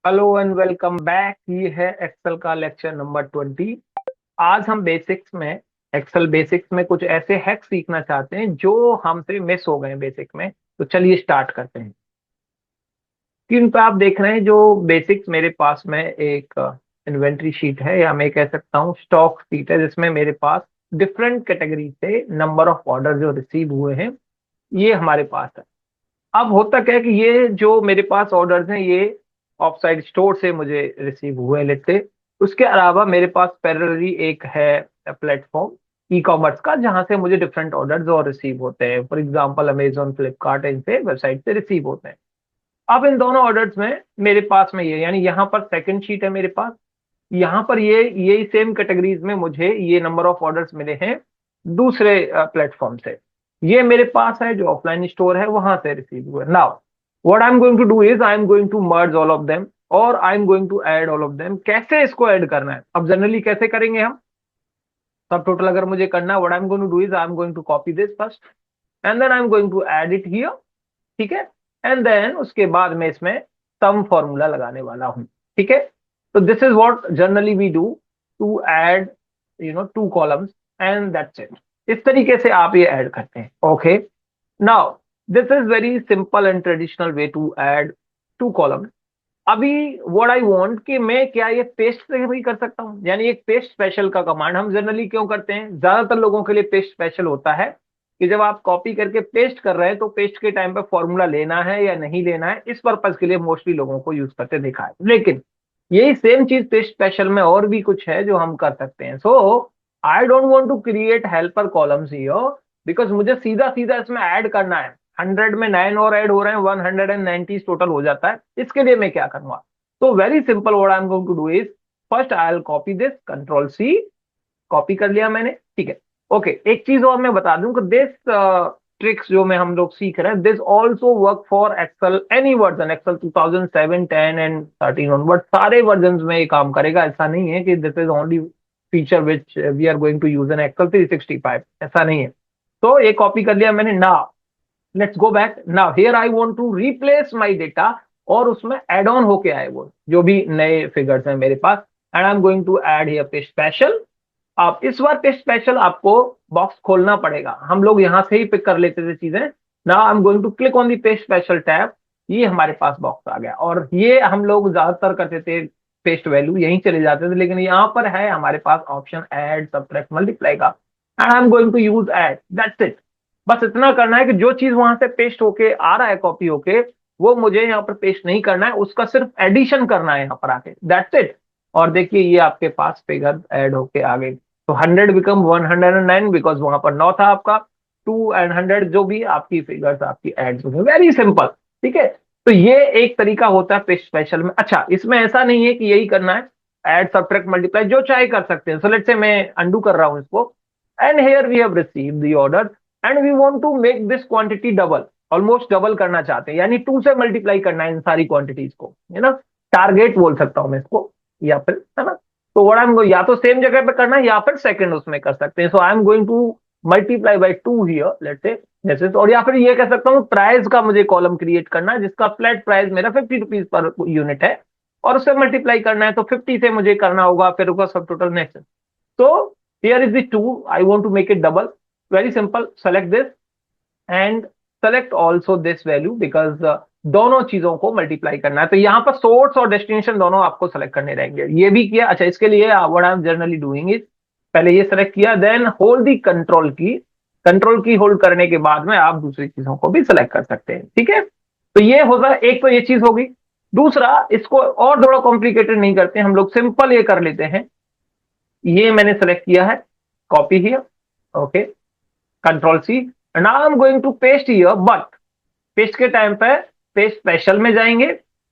Hello and welcome back. ये है Excel का लेक्चर नंबर 20। आज हम बेसिक्स में एक्सेल बेसिक्स में कुछ ऐसे हैक सीखना चाहते हैं जो हमसे मिस हो गए बेसिक में। तो चलिए स्टार्ट करते हैं। स्क्रीन पे आप देख रहे हैं जो बेसिक्स मेरे पास में एक इन्वेंट्री शीट है, या मैं कह सकता हूँ स्टॉक शीट है, जिसमें मेरे पास डिफरेंट कैटेगरी से नंबर ऑफ ऑर्डर जो रिसीव हुए हैं ये हमारे पास है। अब होता क्या है कि ये जो मेरे पास ऑर्डर्स हैं ये ऑफ साइड स्टोर से मुझे रिसीव हुए हैं, लेते। उसके अलावा मेरे पास पैरेलली एक है प्लेटफॉर्म ई कॉमर्स का, जहां से मुझे डिफरेंट ऑर्डर्स और रिसीव होते हैं। फॉर एग्जांपल अमेजोन, फ्लिपकार्ट, इनसे वेबसाइट से रिसीव होते हैं। अब इन दोनों ऑर्डर्स में मेरे पास में ये, यानी यहाँ पर सेकंड शीट है मेरे पास, यहाँ पर ये सेम कैटेगरीज में मुझे ये नंबर ऑफ ऑर्डर्स मिले हैं दूसरे प्लेटफॉर्म से। ये मेरे पास है जो ऑफलाइन स्टोर है वहां से रिसीव हुए। Now what I am going to do is I am going to merge all of them, और I am going to add all of them. कैसे इसको ऐड करना है, अब जनरली कैसे करेंगे हम, सब टोटल अगर मुझे करना है, what I am going to do is I am going to copy this first and then I am going to add it here. ठीक है। एंड देन उसके बाद मैं इसमें सम फॉर्मूला लगाने वाला हूं। ठीक है। तो this is what generally we do to add two columns, and that's it. इस तरीके से आप ये ऐड करते हैं। Okay. Now this is very simple and traditional way to add two columns. अभी व्हाट आई वांट कि मैं क्या ये पेस्ट से भी कर सकता हूँ, यानी एक पेस्ट स्पेशल का कमांड हम जनरली क्यों करते हैं, ज्यादातर लोगों के लिए पेस्ट स्पेशल होता है कि जब आप कॉपी करके पेस्ट कर रहे हैं तो पेस्ट के टाइम पे फॉर्मूला लेना है या नहीं लेना है, इस पर्पज के लिए मोस्टली लोगों को यूज करते देखा है। लेकिन यही सेम चीज पेस्ट स्पेशल में और भी कुछ है जो हम कर सकते हैं। So I don't want to create helper columns here, because मुझे सीधा सीधा इसमें ऐड करना है। 100 में 9 और ऐड हो रहे हैं, 190 टोटल हो जाता है। इसके लिए मैं क्या करूंगा, तो very simple, what I am going to do is first I will copy this, control C, copy कर लिया मैंने। ठीक है। ओके, एक चीज और मैं बता दूं कि दिस ट्रिक्स जो मैं हम लोग सीख रहे हैं, this also work for Excel any version, Excel 2007, 10 and 13 onward, सारे वर्जन में ये काम करेगा। ऐसा नहीं है कि this is only feature which we are going to use in Excel 365, ऐसा नहीं है। तो ये कॉपी कर लिया मैंने। Now let's go back. Now here I want to replace my data, और उसमें एड ऑन होके आए वो जो भी नए फिगर्स हैं मेरे पास, and I am going to add here paste special. अब इस बार पेस्ट स्पेशल आपको बॉक्स खोलना पड़ेगा, हम लोग यहां से ही पिक कर लेते थे चीजें। Now I am going to click on the paste special tab. ये हमारे पास बॉक्स आ गया, और ये हम लोग ज्यादातर करते थे पेस्ट वैल्यू यहीं चले जाते थे, लेकिन यहाँ पर है हमारे पास ऑप्शन ऐड सब्ट्रैक्ट मल्टीप्लाई का, and I am going to use add, that's it. बस इतना करना है कि जो चीज वहां से पेस्ट होके आ रहा है कॉपी होके, वो मुझे यहाँ पर पेस्ट नहीं करना है, उसका सिर्फ एडिशन करना है यहाँ पर आके, दैट्स इट। और देखिए ये आपके पास फिगर ऐड होके आ गई। तो 100 बिकम 109, बिकॉज वहां पर 9 था आपका। 2 एंड 100 जो भी आपकी फिगर्स आपकी एड हो गई, वेरी सिंपल। ठीक है। तो ये एक तरीका होता है पेस्ट स्पेशल में। अच्छा, इसमें ऐसा नहीं है कि यही करना है, ऐड सब्ट्रैक्ट मल्टीप्लाई जो चाहे कर सकते हैं। सो लेट्स से मैं अंडू कर रहा हूं इसको, and here we have received the order and we want to make this quantity double, almost double करना चाहते हैं, यानी 2 से मल्टीप्लाई करना है इन सारी क्वांटिटीज को, है ना। टारगेट बोल सकता हूं मैं इसको, या फिर, है ना। तो व्हाट आई एम, या तो सेम जगह पे करना है या फिर सेकंड उसमें कर सकते हैं। So I am going to multiply by 2 here, let's say जैसे। और या फिर ये कह सकता हूँ प्राइस का मुझे कॉलम क्रिएट करना है जिसका फ्लैट प्राइस मेरा 50 रुपीज पर यूनिट है, और उससे मल्टीप्लाई करना है, तो 50 से मुझे करना होगा, फिर उसका सब total next. so here is the 2, I want to make it double. Very simple, select this and select also this value, because दोनों चीजों को मल्टीप्लाई करना है। तो यहाँ पर सोर्स और डेस्टिनेशन दोनों आपको सेलेक्ट करने रहेंगे। ये भी किया। अच्छा, इसके लिए what I am generally doing is, पहले ये सेलेक्ट किया, देन होल्ड दी कंट्रोल की, कंट्रोल की होल्ड करने के बाद में आप दूसरी चीजों को भी सिलेक्ट कर सकते हैं। ठीक है। तो ये होगा एक, तो ये चीज होगी। दूसरा, इसको और थोड़ा कॉम्प्लिकेटेड नहीं करते हम लोग, सिंपल ये कर लेते हैं। ये मैंने सेलेक्ट किया है, copy here, okay, control C, now I am going to paste here, but paste के टाइम पे पेस्ट स्पेशल में जाएंगे,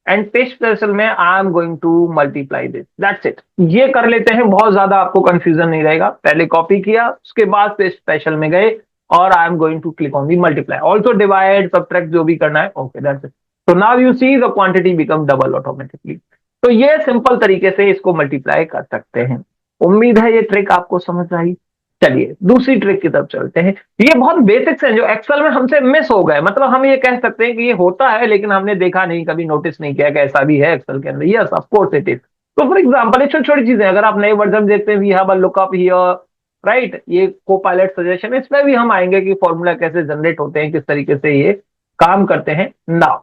एंड पेस्ट स्पेशल में I am going to multiply this, that's it. ये कर लेते हैं, बहुत ज्यादा आपको कंफ्यूजन नहीं रहेगा। पहले कॉपी किया, उसके बाद पेस्ट स्पेशल में गए, और I am going to click on the multiply, also divide subtract जो भी करना है, ओके, दैट्स इट। तो now you see the quantity become double automatically. तो ये सिंपल तरीके से इसको मल्टीप्लाई कर सकते हैं। उम्मीद है ये ट्रिक आपको समझ आई। चलिए दूसरी ट्रिक की तरफ चलते हैं। ये बहुत बेसिक्स हैं जो एक्सेल में हमसे मिस हो गए, मतलब हम ये कह सकते हैं कि ये होता है लेकिन हमने देखा नहीं, कभी नोटिस नहीं किया कि ऐसा भी है एक्सेल के अंदर। Yes of course it is. तो फॉर एग्जांपल ये छोटी छोटी चीजें, अगर आप नए वर्जन देखते हैं, we have a lookup here, right, ये कोपायलट सजेशन, इसमें भी हम आएंगे कि फॉर्मूला कैसे जनरेट होते हैं, किस तरीके से ये काम करते हैं। Now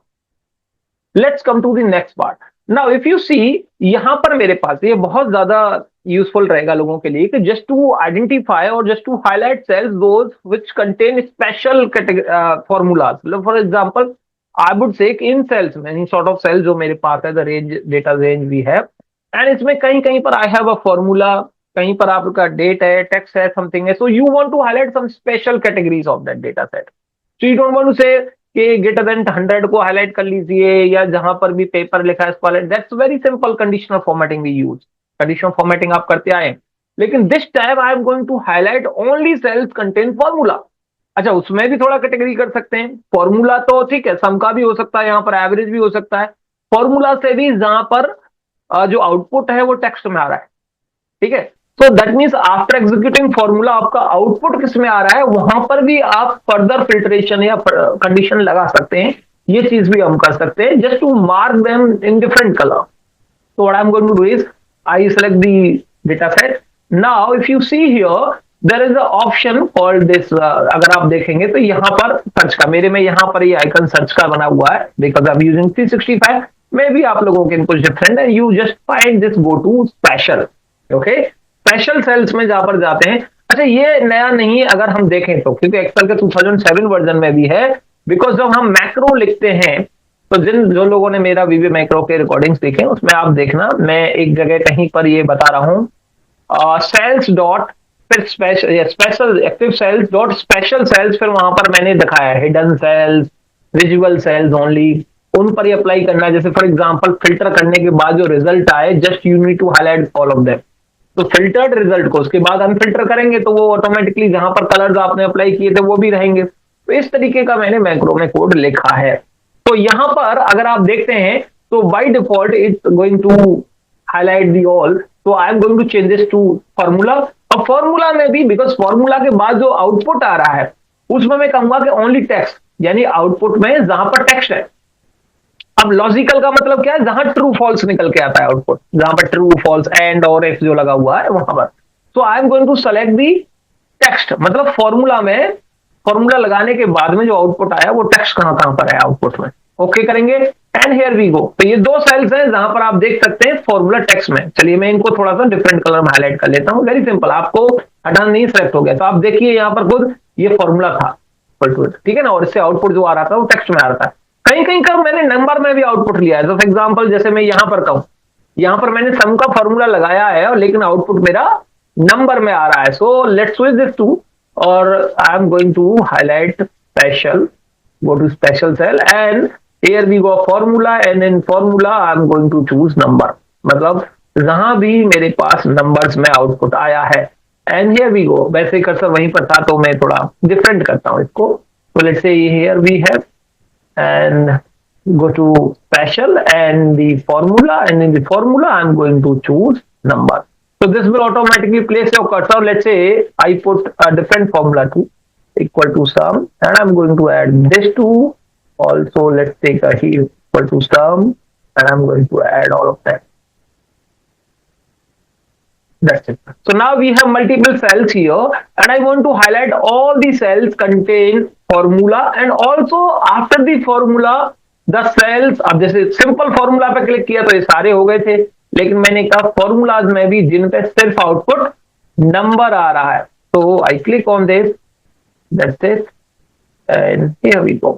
let's come to the next part. Now if you see, यहां पर मेरे पास ये बहुत ज्यादा यूजफुल रहेगा लोगों के लिए कि जस्ट टू आइडेंटिफाई और just to highlight cells those which contain special formulas. For example I would say in sales में, इन सॉर्ट ऑफ सेल्स जो मेरे पास है, the range data range we have, and इसमें कहीं कहीं पर आई हैव अ फॉर्मूला, कहीं पर आपका डेट है, टेक्स्ट है, समथिंग है, so you want to highlight some special categories of that data set. So you don't want to say कि ग्रेटर देन 100 को हाईलाइट कर लीजिए, या जहां पर भी पेपर लिखा है इसको highlight. That's very simple conditional formatting we use. Conditional formatting आप करते आए, लेकिन this time I am going to highlight only cells contain formula. अच्छा, उसमें भी थोड़ा कैटेगरी कर सकते हैं। फॉर्मूला तो ठीक है, सम का भी हो सकता है, यहाँ पर एवरेज भी हो सकता है। फॉर्मूला से भी जहां पर जो आउटपुट है वो टेक्स्ट में आ रहा है, ठीक है। तो that means after executing formula आपका आउटपुट किस में आ रहा है, वहां पर भी आप फर्दर फिल्ट्रेशन या कंडीशन लगा सकते हैं। ये चीज भी हम कर सकते हैं just to mark them in different colour. So what I'm going to do is I select the data set. Now if you see here there is an option called this, अगर आप देखेंगे तो यहाँ पर सर्च का, मेरे में यहाँ पर ये आइकन सर्च का बना हुआ है because I'm using 365। मे भी आप लोगों के कुछ डिफरेंट है। You just find this, go to special, okay. Special cells में जहां पर जाते हैं। अच्छा, ये नया नहीं है अगर हम देखें तो, क्योंकि एक्सेल के 2007 वर्जन में भी है। बिकॉज जब हम मैक्रो लिखते हैं तो जो लोगों ने मेरा वीवी मैक्रो के रिकॉर्डिंग्स देखे उसमें आप देखना, मैं एक जगह कहीं पर ये बता रहा हूं, सेल्स डॉट फिर special active cells dot special cells, फिर वहां पर मैंने दिखाया है hidden cells, visual cells only, उन पर ही अप्लाई करना है। जैसे फॉर एग्जांपल फिल्टर करने के बाद जो रिजल्ट आए, just you need to highlight all of them. तो फिल्टर्ड रिजल्ट को उसके बाद अनफिल्टर करेंगे तो वो ऑटोमेटिकली जहां पर कलर्स आपने अप्लाई किए थे वो भी रहेंगे। तो इस तरीके का मैंने मैक्रो में कोड लिखा है। तो यहां पर अगर आप देखते हैं तो by default it's going to highlight the all. तो I am going to change this to formula. और फॉर्मूला में भी, बिकॉज फॉर्मूला के बाद जो आउटपुट आ रहा है उसमें मैं कहूंगा कि ओनली टेक्स्ट, यानी आउटपुट में जहां पर टेक्स्ट है। अब लॉजिकल का मतलब क्या है, जहां ट्रू फॉल्स निकल के आता है आउटपुट, जहां पर ट्रू फॉल्स एंड और इफ जो लगा हुआ है वहां पर। So I am going to select the text, मतलब फॉर्मूला में, फॉर्मूला लगाने के बाद में जो आउटपुट आया वो टेक्स्ट कहां पर है आउटपुट में। ओके करेंगे एंड हियर वी गो। तो ये दो सेल्स हैं जहां पर आप देख सकते हैं फॉर्मूला टेक्स्ट में। चलिए मैं इनको थोड़ा सा डिफरेंट कलर में हाईलाइट कर लेता हूं। वेरी सिंपल, आपको हटाना नहीं, सिलेक्ट हो गया। तो आप देखिए यहां पर खुद ये फॉर्मूला था, ठीक है ना, और इससे आउटपुट जो आ रहा था वो टेक्स्ट में आ रहा था। कहीं कहीं का मैंने नंबर में भी आउटपुट लिया है। फॉर एग्जाम्पल जैसे मैं यहां पर कहूं, यहां पर मैंने सम का फॉर्मूला लगाया है लेकिन आउटपुट मेरा नंबर में आ रहा है। So let's switch this to, और I am going to highlight special, go to special cell and here we go formula, and in formula I am going to choose number, मतलब जहां भी मेरे पास नंबर्स में आउटपुट आया है। And here we go, वैसे cursor वहीं पर था तो मैं थोड़ा डिफरेंट करता हूं इसको। तो let's say here we have and go to special and the formula, and in the formula I am going to choose number. So this will automatically place your cursor. Let's say I put a different formula to equal to sum, and I'm going to add this to also. Let's take a here equal to sum, and I'm going to add all of that. That's it. So now we have multiple cells here, and I want to highlight all the cells contain formula, and also after the formula the cells। अब जैसे simple formula पे click किया तो ये सारे हो गए थे, लेकिन मैंने कहा फॉर्मूलाज में भी जिन पे सिर्फ आउटपुट नंबर आ रहा है। तो I click on this, that's it, and here we go.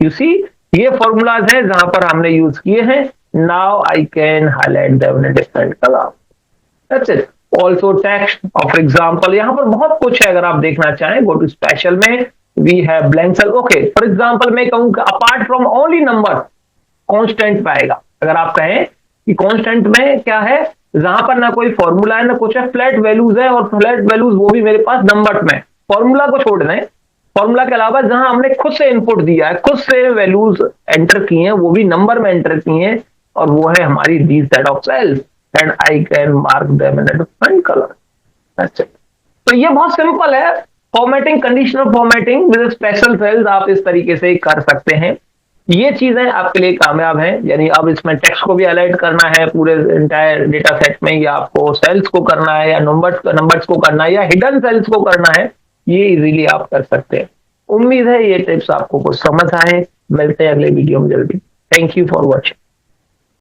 You see, ये फॉर्मूलाज हैं जहां पर हमने यूज किए हैं। Now I can highlight them in a different color. That's it. Also text, for example, यहाँ पर बहुत कुछ है अगर आप देखना चाहें। Go to special में we have blank cell. Okay, for example मैं कहूँ apart from only number, constant पाएगा। अगर आप कहें कि constant में क्या है, जहां पर ना कोई फॉर्मूला है ना कुछ है, फ्लैट वैल्यूज है, और फ्लैट वैल्यूज वो भी मेरे पास नंबर में। फॉर्मूला को छोड़ दें, फॉर्मूला के अलावा जहां हमने खुद से इनपुट दिया है, खुद से वैल्यूज एंटर की हैं, वो भी नंबर में एंटर की हैं, और वो है हमारी the set of cells, and I can mark them in a different colour. That's it. तो ये बहुत सिंपल है। Formatting, conditional formatting with special cells आप इस तरीके से कर सकते हैं। ये चीजें आपके लिए कामयाब हैं। यानी अब इसमें टेक्स्ट को भी अलाइट करना है पूरे इंटायर डेटा सेट में, या आपको सेल्स को करना है, या नंबर्स को करना है, या हिडन सेल्स को करना है, ये इजीली आप कर सकते हैं। उम्मीद है ये टिप्स आपको कुछ समझ आए। मिलते हैं अगले वीडियो में जल्दी। Thank you for watching.